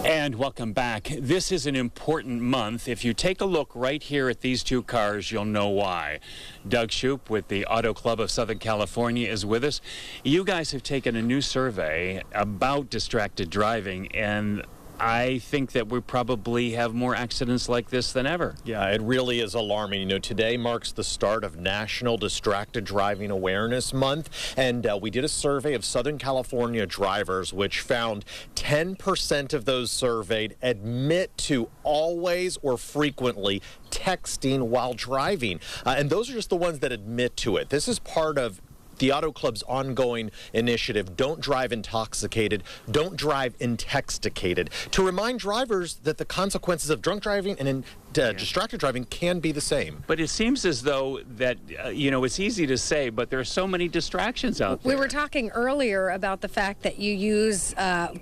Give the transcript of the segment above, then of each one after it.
And welcome back. This is an important month. If you take a look right here at these two cars, you'll know why. Doug Shoup with the Auto Club of Southern California is with us. You guys have taken a new survey about distracted driving, and I think that we probably have more accidents like this than ever. Yeah, it really is alarming. You know, today marks the start of National Distracted Driving Awareness Month, and we did a survey of Southern California drivers, which found 10% of those surveyed admit to always or frequently texting while driving. And those are just the ones that admit to it. This is part of the Auto Club's ongoing initiative, Don't Drive Intoxicated, Don't Drive Intexticated, to remind drivers that the consequences of drunk driving and distracted driving can be the same. But it seems as though that, it's easy to say, but there are so many distractions out there. We were talking earlier about the fact that you use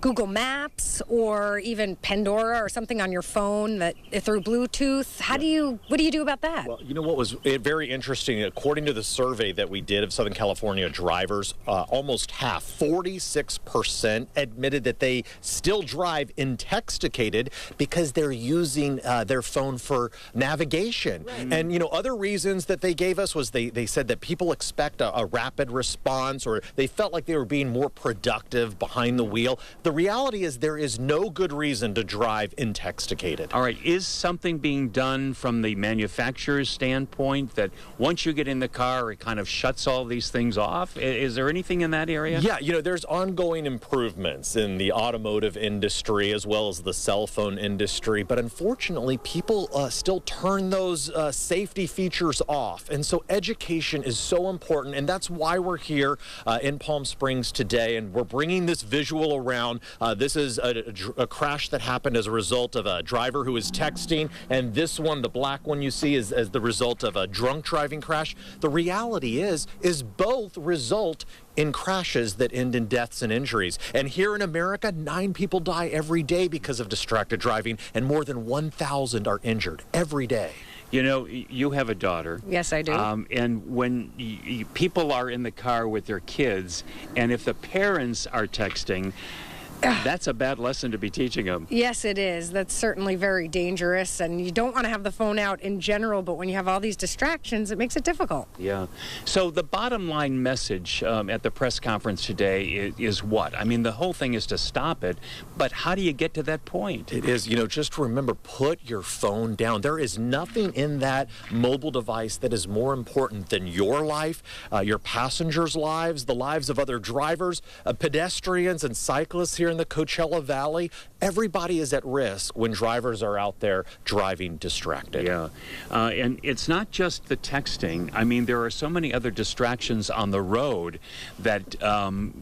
Google Maps or even Pandora or something on your phone that through Bluetooth. What do you do about that? Well, you know what was very interesting, according to the survey that we did of Southern California drivers, almost half, 46%, admitted that they still drive intoxicated because they're using their phone for navigation. Right. And, other reasons that they gave us was they said that people expect a rapid response, or they felt like they were being more productive behind the wheel. The reality is there is no good reason to drive intoxicated. All right. Is something being done from the manufacturer's standpoint that once you get in the car, it kind of shuts all these things off? Is there anything in that area? Yeah, there's ongoing improvements in the automotive industry as well as the cell phone industry, but unfortunately people still turn those safety features off, and so education is so important, and that's why we're here in Palm Springs today, and we're bringing this visual around. This is a crash that happened as a result of a driver who was texting, and this one, the black one you see, is as the result of a drunk driving crash. The reality is both result in crashes that end in deaths and injuries. And here in America, 9 people die every day because of distracted driving, and more than 1,000 are injured every day. You have a daughter. Yes, I do. And when people are in the car with their kids, and if the parents are texting, that's a bad lesson to be teaching them. Yes, it is. That's certainly very dangerous, and you don't want to have the phone out in general, but when you have all these distractions, it makes it difficult. Yeah. So the bottom line message at the press conference today is what? I mean, the whole thing is to stop it, but how do you get to that point? It is, just remember, put your phone down. There is nothing in that mobile device that is more important than your life, your passengers' lives, the lives of other drivers, pedestrians and cyclists here in the Coachella Valley. Everybody is at risk when drivers are out there driving distracted. Yeah, and it's not just the texting. I mean, there are so many other distractions on the road that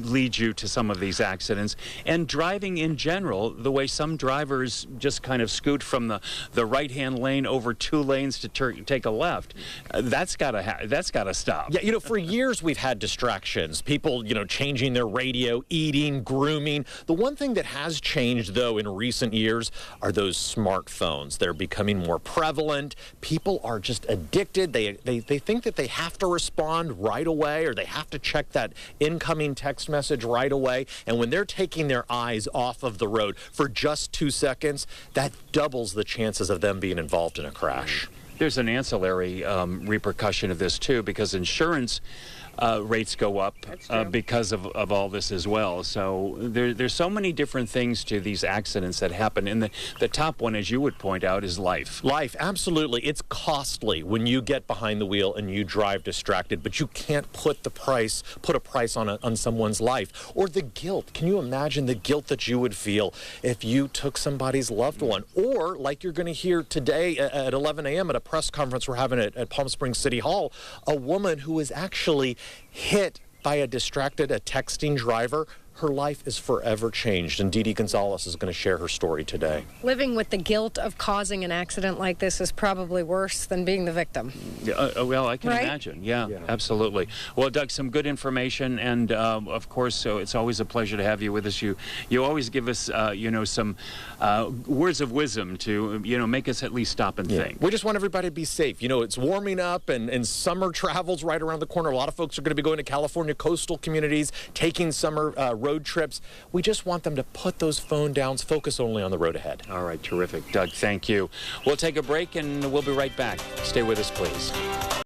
lead you to some of these accidents. And driving in general, the way some drivers just kind of scoot from the right-hand lane over 2 lanes to take a left, that's got to stop. Yeah, for years we've had distractions. People, changing their radio, eating, grooming. The one thing that has changed, though, in recent years are those smartphones. They're becoming more prevalent. People are just addicted. They think that they have to respond right away, or they have to check that incoming text message right away. And when they're taking their eyes off of the road for just 2 seconds, that doubles the chances of them being involved in a crash. There's an ancillary repercussion of this, too, because insurance rates go up because of all this as well. So there's so many different things to these accidents that happen. And the top one, as you would point out, is life. Life, absolutely. It's costly when you get behind the wheel and you drive distracted, but you can't put a price on someone's life. Or the guilt. Can you imagine the guilt that you would feel if you took somebody's loved one? Or, like you're going to hear today at 11 a.m. at a press conference we're having at Palm Springs City Hall, a woman who is actually hit by a texting driver. Her life is forever changed, and Didi Gonzalez is going to share her story today. Living with the guilt of causing an accident like this is probably worse than being the victim. Well, I can imagine. Yeah, absolutely. Well, Doug, some good information, and of course, so it's always a pleasure to have you with us. You always give us, some words of wisdom to, make us at least stop and think. We just want everybody to be safe. It's warming up, and summer travel's right around the corner. A lot of folks are going to be going to California coastal communities, taking summer road trips. We just want them to put those phone downs, focus only on the road ahead. All right, terrific. Doug, thank you. We'll take a break and we'll be right back. Stay with us, please.